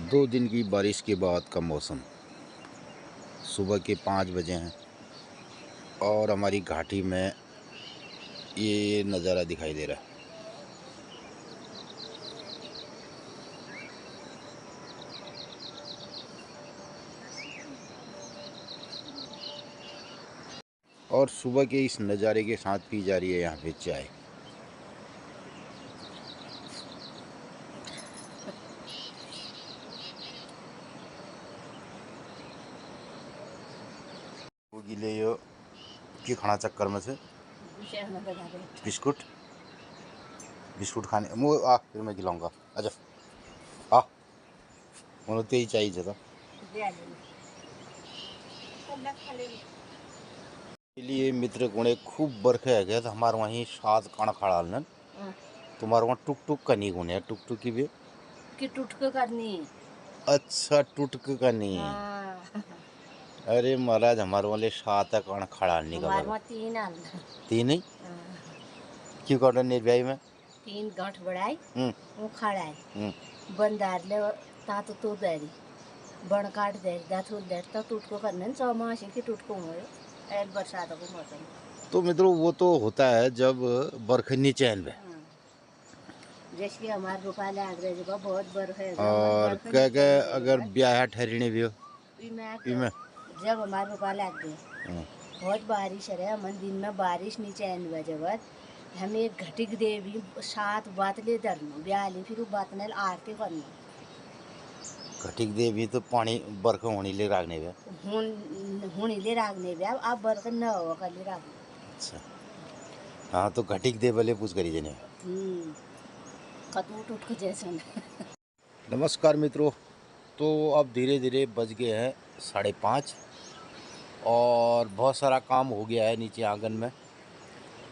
2 दिन की बारिश के बाद का मौसम। सुबह के 5 बजे हैं और हमारी घाटी में ये नज़ारा दिखाई दे रहा है। और सुबह के इस नज़ारे के साथ पी जा रही है यहाँ पे चाय। वो गिले यो के खाना चक्कर में से बिस्कुट बिस्कुट खाने मु आ फिर मैं खिलाऊंगा। अच्छा आ मुझे तो यही चाहिए था। लिए मित्र गुणे खूब बरखे है गया तो हमारे वहीं सात काना खड़ा न तुम्हारे वहाँ टुक टुक का नहीं गुने टुक टुक की भी कि टुटक करनी। अच्छा टुटक का नहीं। हाँ। अरे महाराज हमारे वाले सात काना खड़ा नहीं हमारे का वहाँ तीन आल। तीन ही हाँ। क्यों काटा निर्व्याई में तीन गांठ बढ़ाई वो खड़ा है बंदार ले ता तो देरी बण काट देरी दा थूल देर ता टुटको करने 6 मास की टुटको हुए ऐल बरसात को मौसम। तो मित्रों वो तो होता है जब बरखनी चैन में जैसे कि हमारे रुपा ले आगरे जब बहुत बर्फ है और क्या क्या अगर ब्याह ठहरने भी हो में जब हमारे रुपा ले आगरे बहुत बारिश है मन दिन में बारिश नीचे आने वजह हमें एक घटिक देवी 7 बातले धरनो ब्याली फिर बातने आरती करना घटिक देवी तो पानी बरख होने ले रागने में हुन ले रागने ब्या अब बरख न हो कली राग। अच्छा हाँ तो घटिक देव वाले पूछ करी जने कतू टूट जैसे। नमस्कार मित्रों, तो अब धीरे धीरे बज गए हैं 5:30 और बहुत सारा काम हो गया है। नीचे आंगन में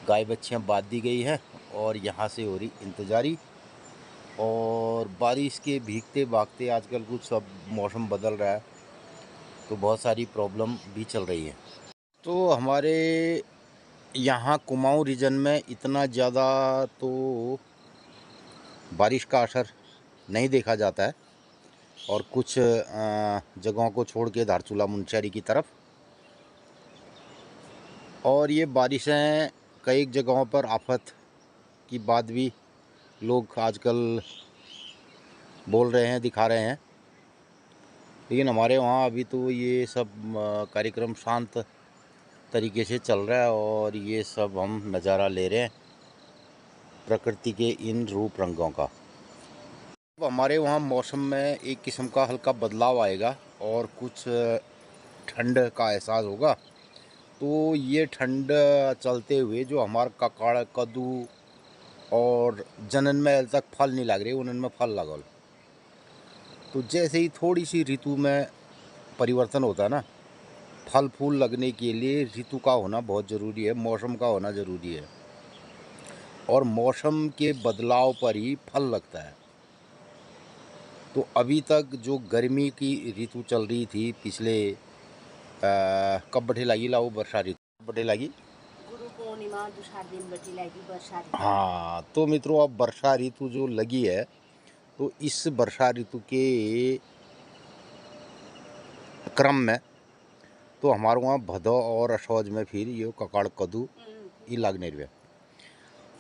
गाय बच्चियाँ बांध दी गई हैं और यहाँ से हो रही इंतज़ारी। और बारिश के भीगते भागते आजकल कुछ सब मौसम बदल रहा है तो बहुत सारी प्रॉब्लम भी चल रही है। तो हमारे यहाँ कुमाऊँ रीजन में इतना ज़्यादा तो बारिश का असर नहीं देखा जाता है और कुछ जगहों को छोड़ के धारचूला मुनस्यारी की तरफ। और ये बारिशें कई जगहों पर आफत की बात भी लोग आजकल बोल रहे हैं, दिखा रहे हैं। लेकिन हमारे वहाँ अभी तो ये सब कार्यक्रम शांत तरीके से चल रहा है और ये सब हम नज़ारा ले रहे हैं प्रकृति के इन रूप रंगों का। अब हमारे वहाँ मौसम में एक किस्म का हल्का बदलाव आएगा और कुछ ठंड का एहसास होगा। तो ये ठंड चलते हुए जो हमारा ककाड़ कद्दू और जनन में तक फल नहीं लग रहे उनमें फल लगल। तो जैसे ही थोड़ी सी ऋतु में परिवर्तन होता है ना, फल फूल लगने के लिए ऋतु का होना बहुत ज़रूरी है, मौसम का होना ज़रूरी है और मौसम के बदलाव पर ही फल लगता है। तो अभी तक जो गर्मी की ऋतु चल रही थी पिछले कब बठे लगी ला वो वर्षा ऋतु बठे लगी गुरु पूर्णिमा दूसरा दिन बटी लगी वर्षा ऋतु। हाँ तो मित्रों अब वर्षा ऋतु जो लगी है तो इस वर्षा ऋतु के क्रम में तो हमारे वहाँ भदौ और असौज में फिर ये ककाड़ कद्दू ये लगने रहे।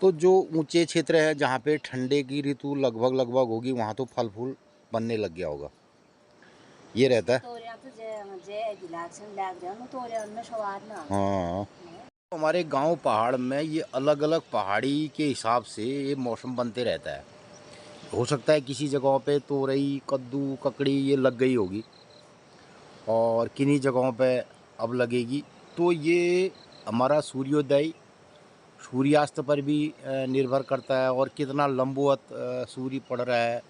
तो जो ऊंचे क्षेत्र है जहाँ पे ठंडे की ऋतु लगभग होगी वहाँ तो फल फूल बनने लग गया होगा, ये रहता है। हाँ हमारे गांव पहाड़ में ये अलग अलग पहाड़ी के हिसाब से ये मौसम बनते रहता है। हो सकता है किसी जगहों पे तोरई कद्दू ककड़ी ये लग गई होगी और किन्हीं जगहों पे अब लगेगी। तो ये हमारा सूर्योदय सूर्यास्त पर भी निर्भर करता है और कितना लंबवत सूर्य पड़ रहा है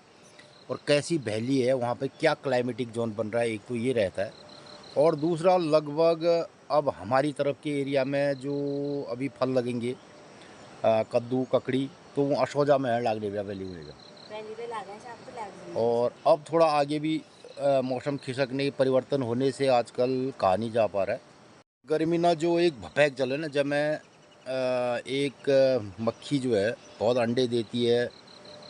और कैसी वैली है वहाँ पे, क्या क्लाइमेटिक जोन बन रहा है, एक तो ये रहता है। और दूसरा लगभग अब हमारी तरफ के एरिया में जो अभी फल लगेंगे कद्दू ककड़ी तो वो अशोजा में लागने वैली में। और अब थोड़ा आगे भी मौसम खिसकने परिवर्तन होने से आजकल कहा नहीं जा पा रहा है। गर्मी ना जो एक भपैक चल है ना, जब मैं एक मक्खी जो है बहुत अंडे देती है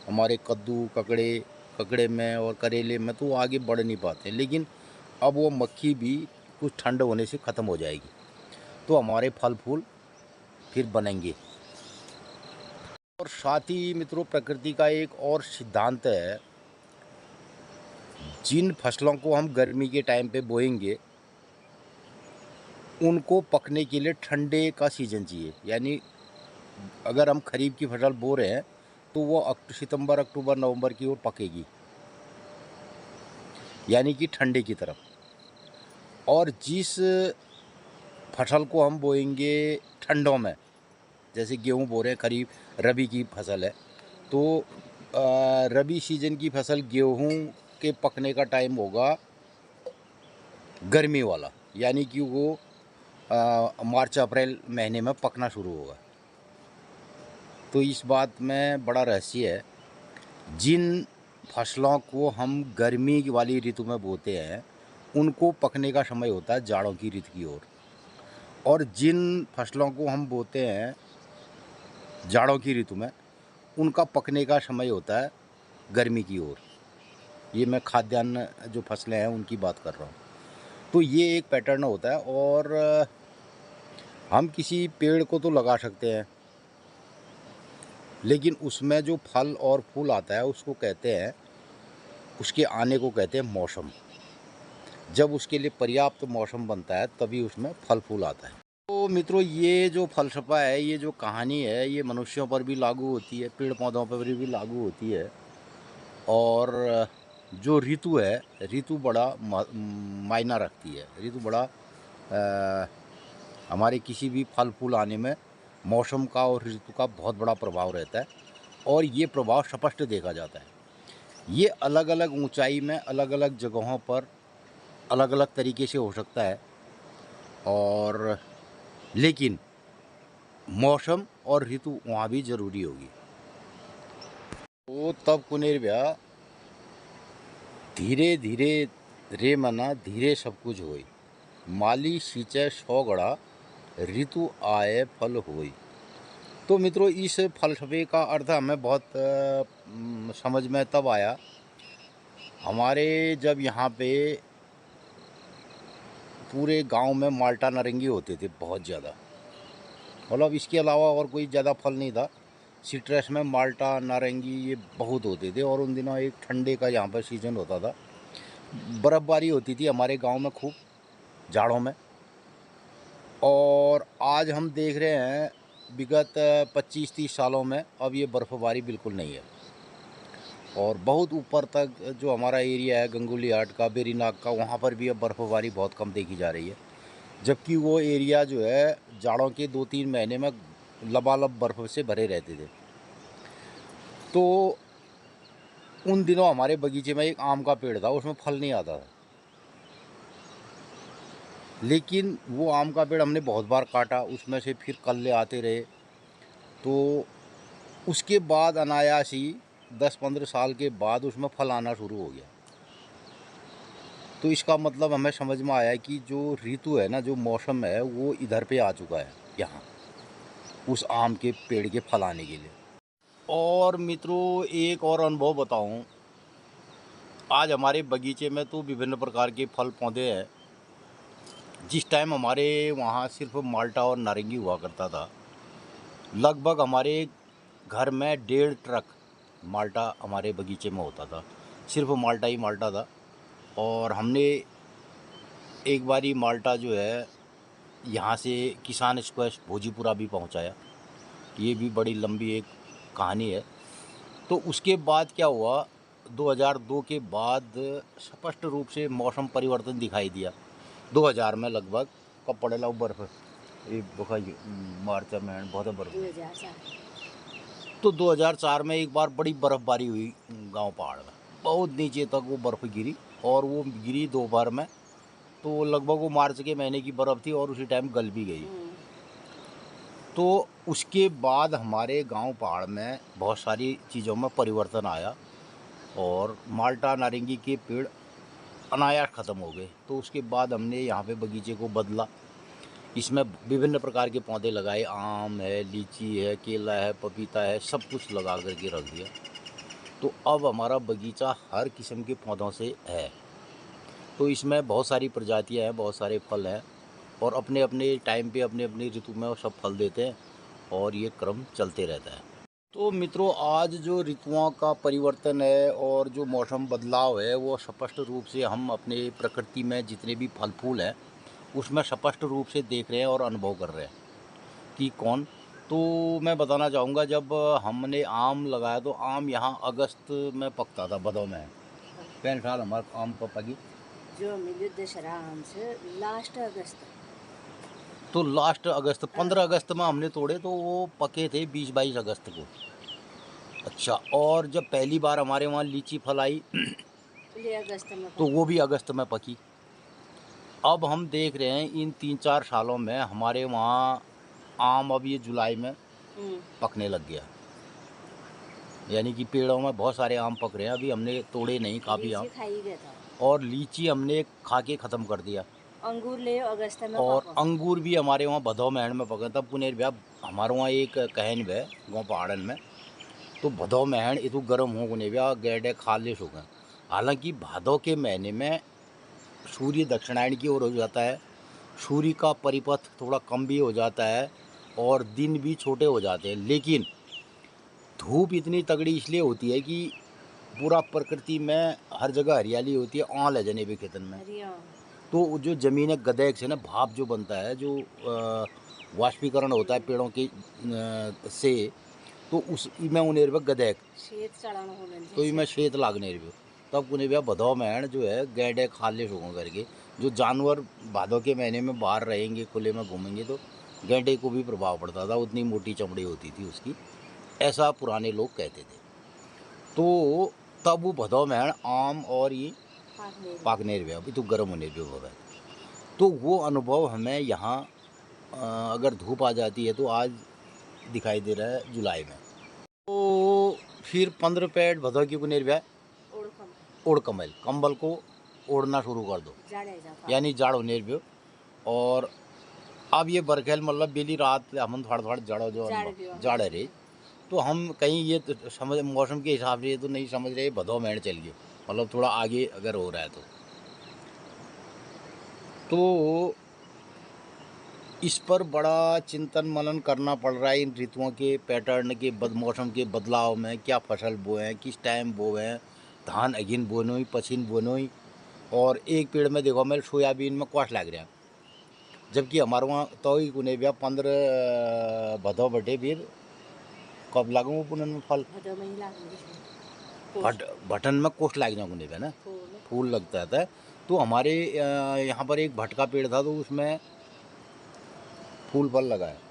हमारे कद्दू ककड़े ककड़े में और करेले में तो वो आगे बढ़ नहीं पाते, लेकिन अब वो मक्खी भी कुछ ठंड होने से ख़त्म हो जाएगी तो हमारे फल फूल फिर बनेंगे। और साथ ही मित्रों, प्रकृति का एक और सिद्धांत है, जिन फसलों को हम गर्मी के टाइम पे बोएंगे उनको पकने के लिए ठंडे का सीज़न चाहिए। यानी अगर हम खरीफ की फसल बो रहे हैं तो वो सितंबर, अक्टूबर, नवंबर की ओर पकेगी, यानी कि ठंडे की तरफ। और जिस फसल को हम बोएंगे ठंडों में, जैसे गेहूँ बो रहे हैं, खरीफ रबी की फसल है, तो रबी सीजन की फसल गेहूँ के पकने का टाइम होगा गर्मी वाला, यानी कि वो मार्च अप्रैल महीने में पकना शुरू होगा। तो इस बात में बड़ा रहस्य है, जिन फसलों को हम गर्मी वाली ऋतु में बोते हैं उनको पकने का समय होता है जाड़ों की ऋतु की ओर, और जिन फसलों को हम बोते हैं जाड़ों की ऋतु में उनका पकने का समय होता है गर्मी की ओर। ये मैं खाद्यान्न जो फसलें हैं उनकी बात कर रहा हूँ। तो ये एक पैटर्न होता है। और हम किसी पेड़ को तो लगा सकते हैं, लेकिन उसमें जो फल और फूल आता है उसको कहते हैं, उसके आने को कहते हैं मौसम। जब उसके लिए पर्याप्त मौसम बनता है तभी उसमें फल फूल आता है। तो मित्रों, ये जो फ़लसफ़ा है, ये जो कहानी है, ये मनुष्यों पर भी लागू होती है, पेड़ पौधों पर भी लागू होती है। और जो ऋतु है, ऋतु बड़ा मायना रखती है। ऋतु बड़ा हमारे किसी भी फल फूल आने में मौसम का और ऋतु का बहुत बड़ा प्रभाव रहता है, और ये प्रभाव स्पष्ट देखा जाता है। ये अलग अलग ऊंचाई में, अलग अलग जगहों पर अलग अलग तरीके से हो सकता है, और लेकिन मौसम और ऋतु वहाँ भी ज़रूरी होगी। तो तब कुनेरव्या धीरे धीरे रे मना धीरे सब कुछ होई, माली सींचे 100 गड़ा ऋतु आए फल होई। तो मित्रों, इस फलसफे का अर्थ हमें बहुत समझ में तब आया हमारे जब यहाँ पे पूरे गांव में माल्टा नारंगी होते थे बहुत ज़्यादा। मतलब इसके अलावा और कोई ज़्यादा फल नहीं था। सिट्रस में माल्टा नारंगी ये बहुत होते थे। और उन दिनों एक ठंडे का यहाँ पर सीज़न होता था, बर्फ़बारी होती थी हमारे गांव में खूब जाड़ों में। और आज हम देख रहे हैं विगत 25-30 सालों में अब ये बर्फ़बारी बिल्कुल नहीं है। और बहुत ऊपर तक जो हमारा एरिया है गंगोली हाट का, बेरीनाग का, वहाँ पर भी अब बर्फ़बारी बहुत कम देखी जा रही है। जबकि वो एरिया जो है जाड़ों के 2-3 महीने में लबालब बर्फ़ से भरे रहते थे। तो उन दिनों हमारे बगीचे में एक आम का पेड़ था, उसमें फल नहीं आता था, लेकिन वो आम का पेड़ हमने बहुत बार काटा, उसमें से फिर कल्ले आते रहे। तो उसके बाद अनायास ही 10-15 साल के बाद उसमें फल आना शुरू हो गया। तो इसका मतलब हमें समझ में आया कि जो ऋतु है ना, जो मौसम है, वो इधर पे आ चुका है यहाँ, उस आम के पेड़ के फल आने के लिए। और मित्रों, एक और अनुभव बताऊं, आज हमारे बगीचे में तो विभिन्न प्रकार के फल पौधे हैं। जिस टाइम हमारे वहाँ सिर्फ माल्टा और नारंगी हुआ करता था, लगभग हमारे घर में 1.5 ट्रक माल्टा हमारे बगीचे में होता था। सिर्फ माल्टा ही माल्टा था। और हमने एक बारी माल्टा जो है यहाँ से किसान एक्सप्रेस भोजीपुरा भी पहुँचाया। ये भी बड़ी लंबी एक कहानी है। तो उसके बाद क्या हुआ, 2002 के बाद स्पष्ट रूप से मौसम परिवर्तन दिखाई दिया। 2000 में लगभग कब पड़ेला वो बर्फ़, ये मार्च में बहुत बर्फ़। 2004। तो 2004 में एक बार बड़ी बर्फ़बारी हुई गांव पहाड़ में, बहुत नीचे तक वो बर्फ़ गिरी। और वो गिरी दोपहर में, तो लगभग वो मार्च के महीने की बर्फ़ थी और उसी टाइम गल भी गई। तो उसके बाद हमारे गांव पहाड़ में बहुत सारी चीज़ों में परिवर्तन आया और माल्टा नारंगी के पेड़ अनायास ख़त्म हो गए। तो उसके बाद हमने यहाँ पे बगीचे को बदला, इसमें विभिन्न प्रकार के पौधे लगाए, आम है, लीची है, केला है, पपीता है, सब कुछ लगा करके रख दिया। तो अब हमारा बगीचा हर किस्म के पौधों से है। तो इसमें बहुत सारी प्रजातियां हैं, बहुत सारे फल हैं और अपने अपने टाइम पे अपने अपनी ऋतु में वो सब फल देते हैं और ये क्रम चलते रहता है। तो मित्रों, आज जो ऋतुओं का परिवर्तन है और जो मौसम बदलाव है वो स्पष्ट रूप से हम अपने प्रकृति में जितने भी फल फूल हैं उसमें स्पष्ट रूप से देख रहे हैं और अनुभव कर रहे हैं कि कौन। तो मैं बताना चाहूँगा, जब हमने आम लगाया तो आम यहाँ अगस्त में पकता था, भदौ में। पैन साल हमारा आम पकी जो मिले दशहरा आम से लास्ट अगस्त। तो लास्ट अगस्त 15 अगस्त में हमने तोड़े तो वो पके थे 20-22 अगस्त को। अच्छा, और जब पहली बार हमारे वहाँ लीची फल आई ये अगस्त में तो वो भी अगस्त में पकी। अब हम देख रहे हैं इन 3-4 सालों में हमारे वहाँ आम अब ये जुलाई में पकने लग गया, यानी कि पेड़ों में बहुत सारे आम पक रहे हैं। अभी हमने तोड़े नहीं, काफ़ी आम, खाई गया था। और लीची हमने खा के ख़त्म कर दिया। अंगूर ले अगस्त में और पको। अंगूर भी हमारे वहाँ भदौ महण में पके। तब पुनेर ब्याह हमारे वहाँ एक कहन है गाँव पहाड़न में, तो भदौ महण इतु गर्म हो गुने ब्याह गैडे खाले सुखें। हालांकि भादों के महीने में सूर्य दक्षिणायन की ओर हो जाता है, सूर्य का परिपथ थोड़ा कम भी हो जाता है और दिन भी छोटे हो जाते हैं, लेकिन धूप इतनी तगड़ी इसलिए होती है कि पूरा प्रकृति में हर जगह हरियाली होती है, आल है जने भी खेतन में। तो जो ज़मीन है गदेक से ना भाप जो बनता है, जो वाष्पीकरण होता है पेड़ों के से, तो उस में उन्हें गदेक तो मैं शेत लागने रही तब उन्हें भी भदौ महण जो है गैडे खाले शोकों करके। जो जानवर भादों के महीने में बाहर रहेंगे, खुले में घूमेंगे, तो गैंडे को भी प्रभाव पड़ता था, उतनी मोटी चमड़ी होती थी उसकी, ऐसा पुराने लोग कहते थे। तो तब वो भदौ महण आम और ये पाकने रहे अभी तो गर्म होने भी हो गए। तो वो अनुभव हमें यहाँ अगर धूप आ जाती है तो आज दिखाई दे रहा है जुलाई में। तो फिर 15 पेड़ भदौ की कुनेर ब्याह ओढ़ कमल कंबल को ओढ़ना शुरू कर दो, यानी जाड़ होने भी। और अब ये बरखेल मतलब बेली रात हम थोड़ा जड़ो जो जाड़ रहे, तो हम कहीं ये तो समझ मौसम के हिसाब से ये तो नहीं समझ रहे भदौ महण चल गए, मतलब थोड़ा आगे अगर हो रहा है तो इस पर बड़ा चिंतन मनन करना पड़ रहा है। इन ऋतुओं के पैटर्न के मौसम के बदलाव में क्या फसल बोएं, किस टाइम बोएं, धान अगिन बोनोई पछिन बोनोई। और एक पेड़ में देखो मेरे सोयाबीन में क्वाश लग रहा है, जबकि हमारे वहाँ तो ही कुने भी 15 भदौ बटे फिर कब लागू पुनन में फल बटन में कोष लाग जाऊँ कुने भी ना, फूल लगता है। तो हमारे यहाँ पर एक भटका पेड़ था तो उसमें फूल फल लगा है।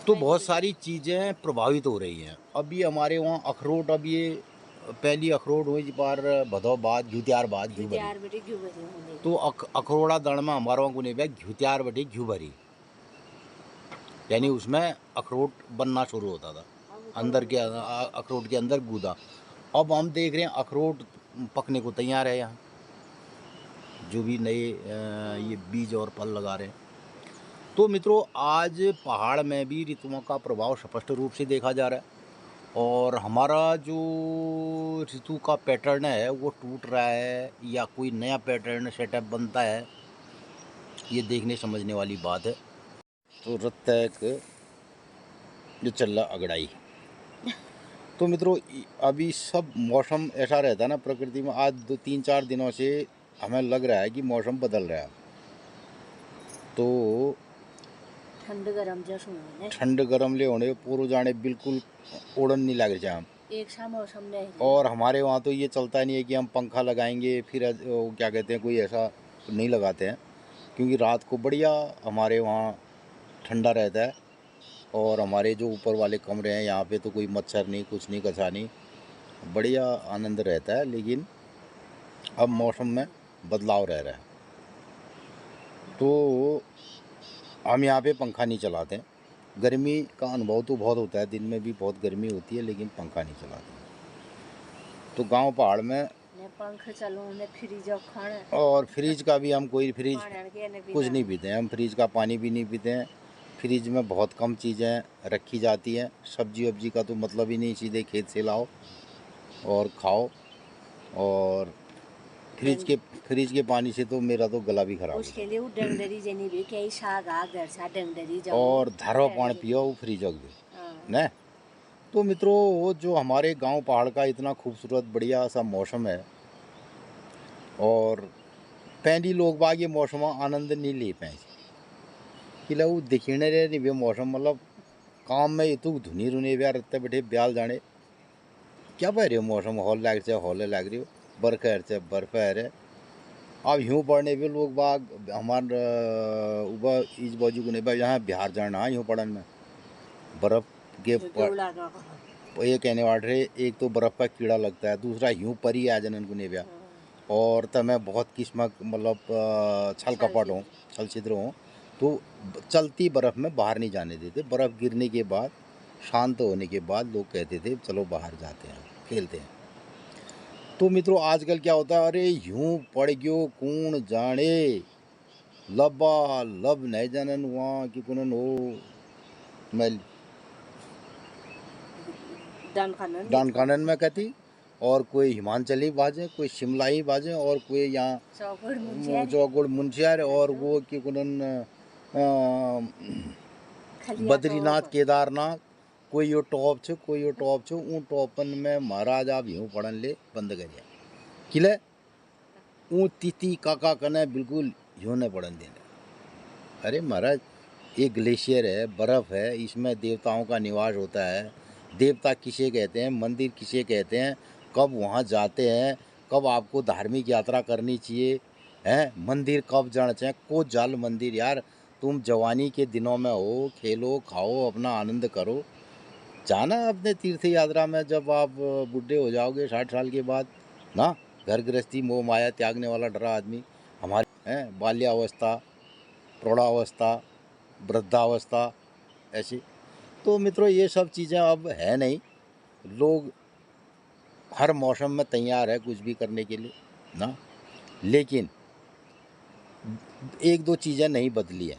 तो बहुत सारी चीज़ें प्रभावित हो रही हैं। अभी हमारे वहाँ अखरोट, अब ये पहली अखरोट हुई बार भदौ बाद घ्यूत्यार बाद घ्यू भरी, तो अखरोड़ा दड़ में हमारे वहाँ गुने घ्यूत्यार बटे घ्यू भरी, यानी उसमें अखरोट बनना शुरू होता था अंदर के अखरोट के अंदर गूदा। अब हम देख रहे हैं अखरोट पकने को तैयार है यहाँ, जो भी नए ये बीज और फल लगा रहे हैं। तो मित्रों, आज पहाड़ में भी ऋतुओं का प्रभाव स्पष्ट रूप से देखा जा रहा है और हमारा जो ऋतु का पैटर्न है वो टूट रहा है या कोई नया पैटर्न सेटअप बनता है, ये देखने समझने वाली बात है। तो रत तक जो चल रहा अगड़ाई तो मित्रों, अभी सब मौसम ऐसा रहता है ना प्रकृति में। आज 2-3-4 दिनों से हमें लग रहा है कि मौसम बदल रहा है, तो ठंड गरम ले होने पूर्व जाने बिल्कुल ओढ़न नहीं लग रहा हम एक सा मौसम नहीं। और हमारे वहाँ तो ये चलता नहीं है कि हम पंखा लगाएंगे फिर क्या कहते हैं, कोई ऐसा नहीं लगाते हैं, क्योंकि रात को बढ़िया हमारे वहाँ ठंडा रहता है और हमारे जो ऊपर वाले कमरे हैं यहाँ पे तो कोई मच्छर नहीं, कुछ नहीं, कसा नहीं, बढ़िया आनंद रहता है। लेकिन अब मौसम में बदलाव रह रहा है तो हम यहाँ पे पंखा नहीं चलाते हैं। गर्मी का अनुभव तो बहुत होता है, दिन में भी बहुत गर्मी होती है, लेकिन पंखा नहीं चलाते। तो गांव पहाड़ में पंख चलो ने फ्रिज और फ्रिज का भी हम कोई फ्रिज कुछ नहीं पीते हैं, हम फ्रिज का पानी भी नहीं पीते हैं, फ्रिज में बहुत कम चीज़ें रखी जाती हैं। सब्जी वब्जी का तो मतलब ही नहीं, सीधे खेत से लाओ और खाओ। और फ्रिज के पानी से तो मेरा तो गला भी खराब हो उसके लिए वो डंगदरी जनी भी कई साग आग दरसा डंगदरी जाता। जाओ और धरो पानी पियो वो फ्रिज अग हाँ। न। तो मित्रों, वो जो हमारे गांव पहाड़ का इतना खूबसूरत बढ़िया सा मौसम है, और पहली लोग बाग ये मौसम आनंद नहीं ले पाए कि वो दिखने रहे नहीं वे मौसम, मतलब काम में इतु धुनी रुनी ब्याह रत्ते बैठे ब्याल जाने क्या पह रही हो मौसम, हॉल लग से हॉल लग रही हो, बर्फ है से बर्फ है रे। अब यूँ पढ़ने भी लोग बाग हमारे ऊपर इस बाजू को नहीं भाई, यहाँ बिहार जाना यूँ पढ़ने में बर्फ़ के ये कहने वाले रहे, एक तो बर्फ़ का कीड़ा लगता है, दूसरा यूँ परी आ जनन को नहीं ब्याह, और तो मैं बहुत किस्म मतलब छल कपट हूँ, छल छिद्र हूँ, तो चलती बर्फ़ में बाहर नहीं जाने देते। बर्फ़ गिरने के बाद, शांत होने के बाद लोग कहते थे चलो बाहर जाते हैं खेलते हैं। तो मित्रों, आजकल क्या होता है, अरे यूं पड़ गयो कौन जाने, लबा लब नहीं जानन वहाँ कि कुनन हो मैं डान कानन में कहती, और कोई हिमाचली बाजे, कोई शिमलाई बाजे, और कोई यहाँ चौगुड़ मुंशियार, और वो कि कुनन बद्रीनाथ केदारनाथ, कोई यो टॉप छो कोई यो टॉप छो, उन टॉपन में महाराज आप यूँ पढ़न ले बंद करिए किले ऊ तिथि काका कने बिल्कुल यूँ न पढ़न देने। अरे महाराज, ये ग्लेशियर है, बर्फ़ है, इसमें देवताओं का निवास होता है। देवता किसे कहते हैं, मंदिर किसे कहते हैं, कब वहाँ जाते हैं, कब आपको धार्मिक यात्रा करनी चाहिए हैं, मंदिर कब जाना चाहिए, को जल मंदिर यार। तुम जवानी के दिनों में हो, खेलो खाओ अपना आनंद करो, जाना अपने तीर्थ यात्रा में। जब आप बूढ़े हो जाओगे 60 साल के बाद ना, घर गृहस्थी मोह माया त्यागने वाला डरा आदमी, हमारे हैं बाल्यावस्था, प्रौढ़ावस्था, वृद्धावस्था ऐसी। तो मित्रों, ये सब चीज़ें अब है नहीं, लोग हर मौसम में तैयार है कुछ भी करने के लिए ना। लेकिन एक दो चीज़ें नहीं बदली हैं,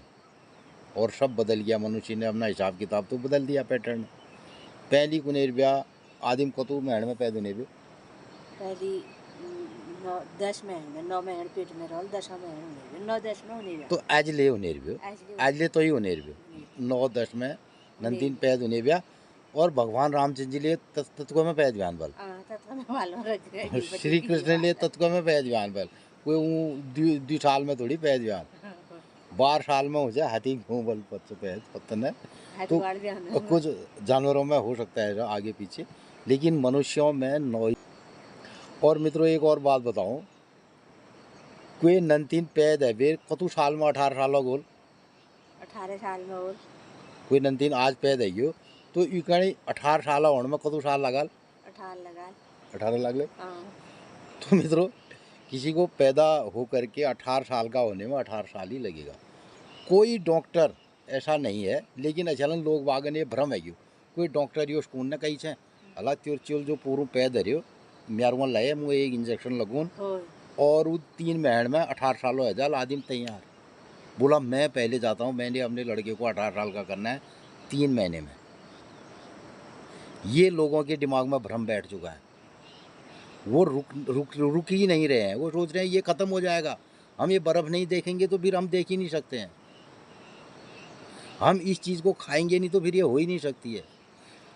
और सब बदल गया। मनुष्य ने अपना हिसाब किताब तो बदल दिया, पैटर्न। पहली कुनेर ब्याह आदिम कतु महण में पैदे ने भी पहली 10 महीने 9 महीने पेट में रहल 10 महीने 9 10 में होने तो आज ले होने भी आज ले तो ही होने भी 9 10 में नंदीन पैद होने ब्याह, और भगवान रामचंद्र जी लिए तत्व में पैद बयान बल, श्री कृष्ण लिए तत्व में पैद बयान बल, कोई 2 साल में थोड़ी पैद बयान, 12 साल में हो जाए हाथी घूम बल पैद पत्तन है। तो कुछ जानवरों में हो सकता है आगे पीछे, लेकिन मनुष्यों में 9। और मित्रों, एक और बात बताऊं, कोई नंतीन पैद है वे कतु साल में 18 साल गोल 18 साल में, और कोई नंतीन आज पैद है यो, तो यू कहीं 18 साल होने में कतु साल लगा 18 लग ले। तो मित्रों, किसी को पैदा हो करके 18 साल का होने में 18 साल ही लगेगा। कोई डॉक्टर ऐसा नहीं है, लेकिन अचलन लोग बागन ये भ्रम है क्यों, कोई डॉक्टर यो स्कूल ने कही छे अला त्योर चल जो पूरा पैद है म्यार वहाँ लाए मुझे एक इंजेक्शन लगून, और वो 3 महीने में 18 साल हो जाए आदमी तैयार। बोला मैं पहले जाता हूँ, मैंने अपने लड़के को 18 साल का करना है 3 महीने में। ये लोगों के दिमाग में भ्रम बैठ चुका है, वो रुक ही नहीं रहे हैं, वो सोच रहे हैं ये ख़त्म हो जाएगा, हम ये बर्फ़ नहीं देखेंगे तो फिर हम देख ही नहीं सकते हैं, हम इस चीज़ को खाएंगे नहीं तो फिर ये हो ही नहीं सकती है।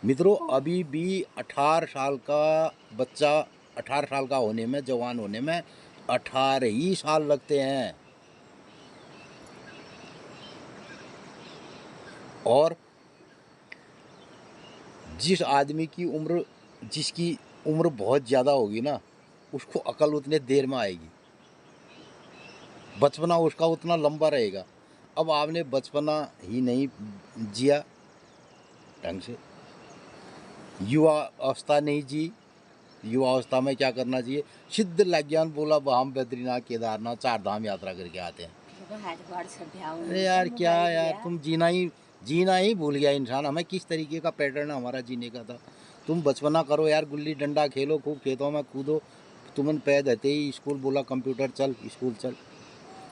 मित्रों, अभी भी 18 साल का बच्चा 18 साल का होने में, जवान होने में 18 ही साल लगते हैं। और जिस आदमी की उम्र, जिसकी उम्र बहुत ज़्यादा होगी ना, उसको अकल उतने देर में आएगी, बचपना उसका उतना लंबा रहेगा। अब आपने बचपना ही नहीं जिया ढंग से, युवा अवस्था नहीं जी, युवा अवस्था में क्या करना चाहिए, सिद्ध लज्ञान बोला हम बद्रीनाथ केदारनाथ 4 धाम यात्रा करके आते हैं। अरे यार क्या यार, तुम जीना ही भूल गया इंसान। हमें किस तरीके का पैटर्न हमारा जीने का था। तुम बचपना करो यार, गुल्ली डंडा खेलो, खूब खेतों में कूदो। तुमने पैद रहते ही स्कूल बोला कंप्यूटर चल, स्कूल चल।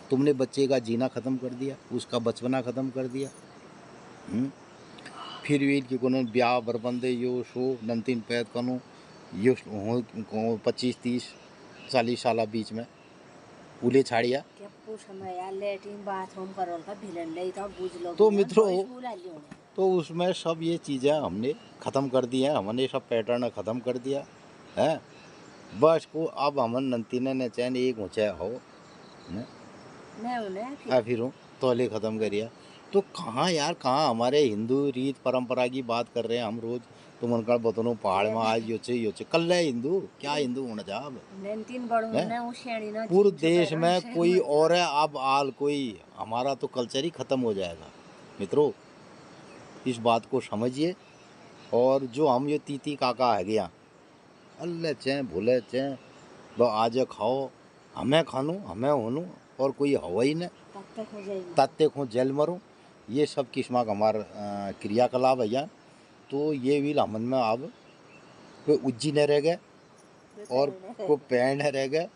तुमने बच्चे का जीना ख़त्म कर दिया, उसका बचपना ख़त्म कर दिया। हम्म? फिर भी कि कोनो ब्याह बरबंदे यो शो नमतीन पैद कनो यो 25 30 40 साल बीच में उले छाड़िया क्या पूछ समय यार लेटरिन बाथरूम करल का भिलन ले तो बुझ लो तो बिना, मित्रों कोई स्कूल आली होने। तो उसमें सब ये चीज़ें हमने ख़त्म कर दी हैं, हमने सब पैटर्न ख़त्म कर दिया है। बस को अब हमन नंतीने ने चैन एक ऊँचा हो नहीं उन्हें फिर हूँ तोले ख़त्म करिया। तो कहाँ यार कहाँ हमारे हिंदू रीत परंपरा की बात कर रहे हैं हम रोज। तुम उनका बतनो पहाड़ में आज योचे कल है हिंदू क्या हिंदू होना जाब तीन बड़ होने उशेणी ना पूरे जीप देश छुपे में ना, कोई मजा। और है अब आल कोई हमारा तो कल्चर ही ख़त्म हो जाएगा मित्रों। इस बात को समझिए। और जो हम ये तीती काका है गया अल्ले चें भूले चें वो आज खाओ हमें खानू हमें होनू और कोई हवा ही न तब तक हो जाएगी ताते को जेल मरूँ ये सब किस्म का हमार क्रियाकलाप है यहाँ। तो ये भी हमन में अब कोई उज्जी न रह गए और को पैर न रह गए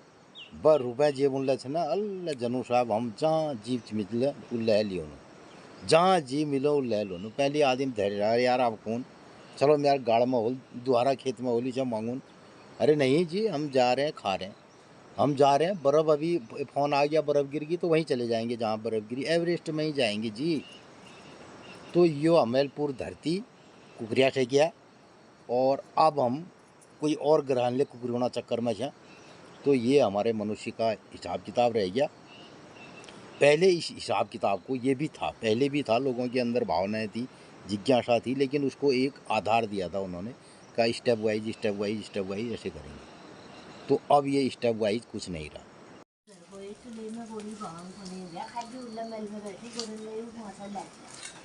ब रुपये जेब उन ना अल्लाह जनू साहब हम जहाँ जीव मिले वो ले लियो जहाँ जी मिलो वो ले लो पहले आदमी धैर्य यार आप कौन चलो मेरा गाड़ में हो दोबारा खेत में होली जब मांगून अरे नहीं जी हम जा रहे हैं खा रहे हैं हम जा रहे हैं बर्फ़ अभी फ़ोन आ गया बर्फ़ गिर गई तो वहीं चले जाएंगे जहाँ बर्फ़ गिरी एवरेस्ट में ही जाएंगे जी। तो यो हमेलपुर धरती कुकरिया से गया और अब हम कोई और ग्रहण ले कुकरियोना चक्कर में हैं। तो ये हमारे मनुष्य का हिसाब किताब रह गया। पहले इस हिसाब किताब को ये भी था पहले भी था लोगों के अंदर भावनाएं थी जिज्ञासा थी लेकिन उसको एक आधार दिया था उन्होंने कहा स्टेप वाइज ऐसे करेंगे। तो अब ये स्टेप वाइज कुछ नहीं रहा।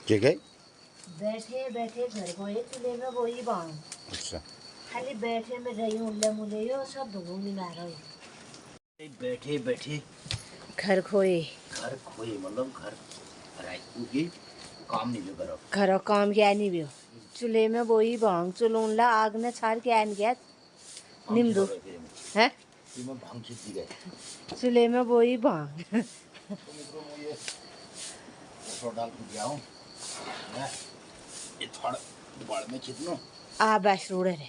ठीक है बैठे बैठे घर को एक चूल्हे में वही बांग अच्छा खाली बैठे में रही उल्ले मुले यो सब धुआं निकाल रहे बैठे बैठे घर खोए मतलब घर उगी काम नहीं भी करो घरों काम क्या नहीं भी चूल्हे में वही बांग चुलूनला आग ने छाड़ के आन गया निम्दू है भांग छिपी गए चूल्हे में वही बांग डाल के गया हूँ ये थोड़ा बाड़ में खिंचनो आ बस रोड़े रे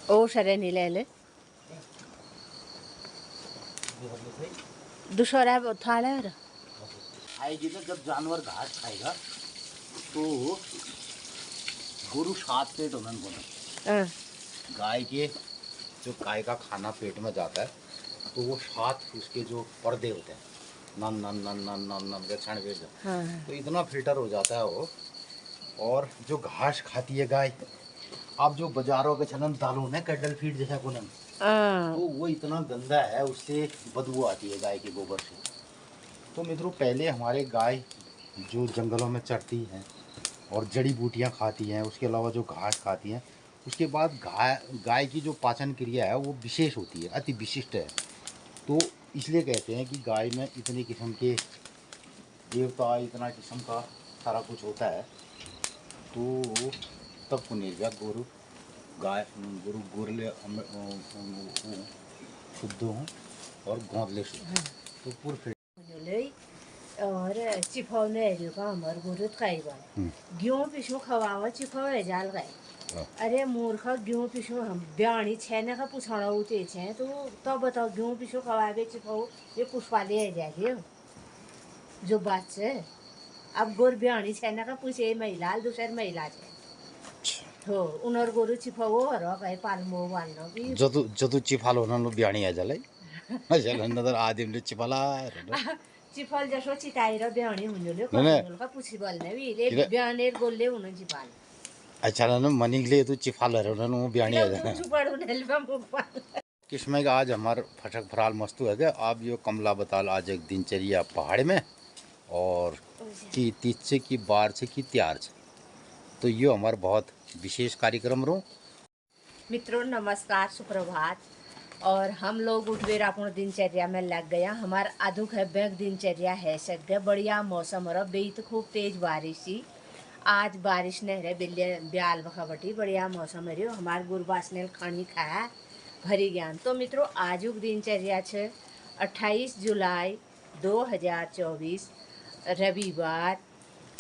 ओ शरे नहीं ले ले दूसरा थाला है आएगी ना जब जानवर घास खाएगा तो गुरु 7 पेट होना बोला गाय के जो गाय का खाना पेट में जाता है तो वो 7 उसके जो पर्दे होते हैं नन नन नन नन नन नन के क्षण पेट तो इतना फिल्टर हो जाता है वो। और जो घास खाती है गाय अब जो बाजारों के चलन दालों ने कैटल फीड जैसा को तो वो इतना गंदा है उससे बदबू आती है गाय के गोबर से। तो मित्रों पहले हमारे गाय जो जंगलों में चरती हैं और जड़ी बूटियां खाती हैं उसके अलावा जो घास खाती हैं उसके बाद गाय की जो पाचन क्रिया है वो विशेष होती है अति विशिष्ट है। तो इसलिए कहते हैं कि गाय में इतने किस्म के देवता इतना किस्म का सारा कुछ होता है। तो तब को निर्व्या गुरु गाय गुरु गोरले शुद्ध हों और गोदले शुद्ध तो पूरे फिर और चिफाव ने का हमार गुरु खाइबा गेहूं पिछू खवावा चिफाव है जाल गए अरे मूर्ख गेहूं पिछू हम ब्याणी छेने का पुछाना उते छे तो तब बताओ गेहूं पिछू खवावे चिफाव ये पुष्पाले है जाके जो बात से अब गोर ब्याणी छेने का पूछे महिला दूसर महिला छे हो उनर गोरु चिफाव हरो कहे पालमो वालनो की जदु चिफाल होना लो ब्याणी आ जाले जलन नदर आदिम ले चिफाला चिफल जसो चिताइर ब्याणी हुनुले का पुछि बलने भी ले ब्यानेर गोले हुनु चिफाल अच्छा ना मनिगले तो चिफाल रहना नो ब्याणी आ जाना छुपड़ू नेलवा मुपाल किस्म का आज हमार फटक फराल मस्तु है आप यो कमला बताल आज एक दिनचर्या पहाड़ में और की तीज की बार से की त्यार से तो यो हमार बहुत विशेष कार्यक्रम रो। मित्रों नमस्कार सुप्रभात। और हम लोग उठवेर अपन दिनचर्या में लग गया हमार आधुक है बैग दिनचर्या है सक गया बढ़िया मौसम हो रहा बेई तो खूब तेज बारिश थी आज बारिश नहीं रहे बिल्ले ब्याल बखबटी बढ़िया मौसम है रही हमार गुरबास ने खानी खाया भरी ज्ञान। तो मित्रों आजुक दिनचर्या है 28 जुलाई 2024 रविवार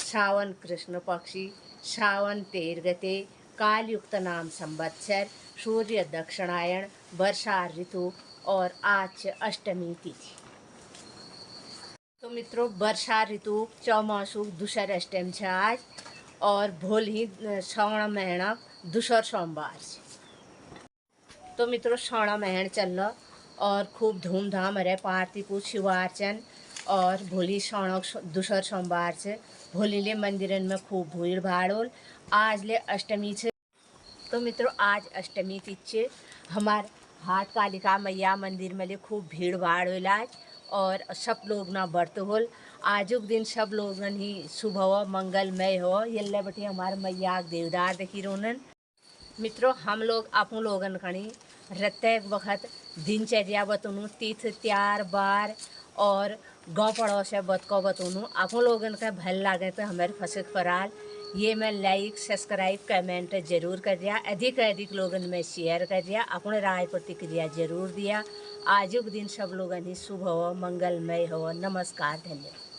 श्रावण कृष्ण पक्षी श्रावण 13 गते कालयुक्त नाम संवत्सर सूर्य दक्षिणायण वर्षा ऋतु और आज अष्टमी तिथि। तो मित्रों वर्षा ऋतु चौमासु दूसर अष्टम छे आज और भोल ही श्रावण महीना दूसर सोमवार छे। तो मित्रों श्रावण महीना चल और खूब धूमधाम रहे पार्थिव शिवार्चन और भोली श्रावण दूसर सोमवार से भोली ले मंदिरन में खूब भीड़ भाड़ होल। आज ले अष्टमी छे। तो मित्रों आज अष्टमी तिथि हमार हाट कालिका मैया मंदिर में ले खूब भीड़ भाड़ होल आज और सब लोग ना व्रत होल। आजुक दिन सब लोगन ही शुभ हो मंगलमय हो ये बटे हमारे मैया देवदार देखी रोनन। मित्रों हम लोग अपन लोगन खणी प्रत्येक वक्त दिनचर्या बतौनू तीर्थ त्यार बार और गाँव पड़ोस से बतको बतौनू अपन लोगन का भल लागे तो हमारे फसक फराल ये मैं लाइक सब्सक्राइब कमेंट जरूर कर दिया, अधिक लोगन में शेयर कर दिया, अपने राय प्रतिक्रिया जरूर दिया। आजुक दिन सब लोगन ही शुभ हो मंगलमय हो। नमस्कार, धन्यवाद।